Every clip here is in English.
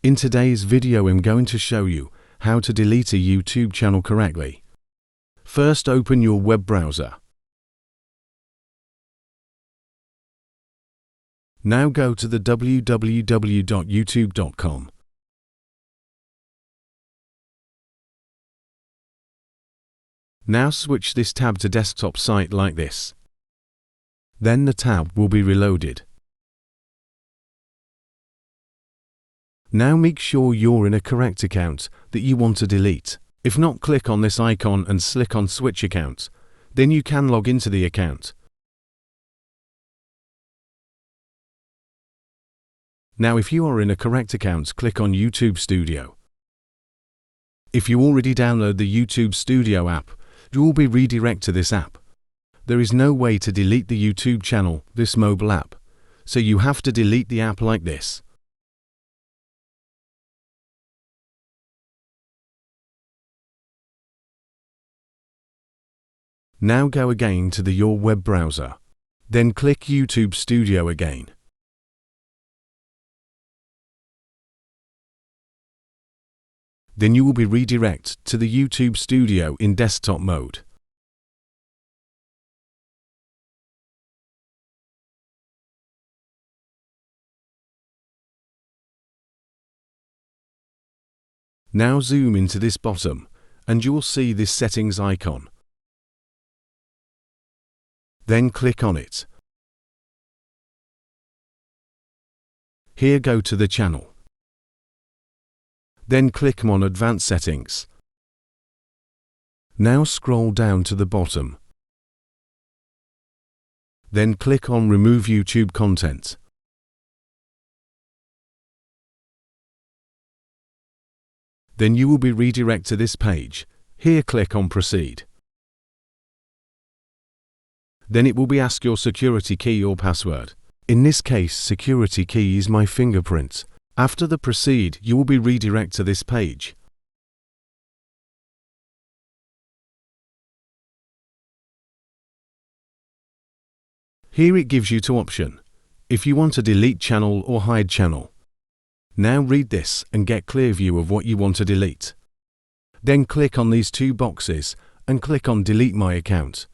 In today's video I'm going to show you how to delete a YouTube channel correctly. First, open your web browser. Now go to the www.youtube.com. Now switch this tab to desktop site like this. Then the tab will be reloaded. Now make sure you're in a correct account that you want to delete. If not, click on this icon and click on Switch Account. Then you can log into the account. Now if you are in a correct account, click on YouTube Studio. If you already download the YouTube Studio app, you will be redirected to this app. There is no way to delete the YouTube channel, this mobile app, so you have to delete the app like this. Now go again to your web browser. Then click YouTube Studio again. Then you will be redirected to the YouTube Studio in desktop mode. Now zoom into this bottom and you will see this settings icon. Then click on it. Here go to the channel. Then click on Advanced Settings. Now scroll down to the bottom. Then click on Remove YouTube Content. Then you will be redirected to this page. Here click on Proceed. Then it will be asked your security key or password. In this case, security key is my fingerprint. After the Proceed, you will be redirected to this page. Here it gives you two options. If you want to delete channel or hide channel. Now read this and get clear view of what you want to delete. Then click on these two boxes and click on Delete My Account.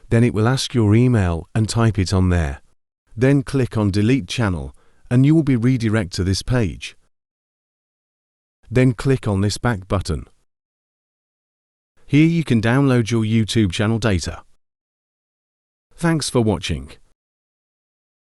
Then it will ask your email and type it on there. Then click on Delete Channel and you will be redirected to this page. Then click on this back button. Here you can download your YouTube channel data. Thanks for watching.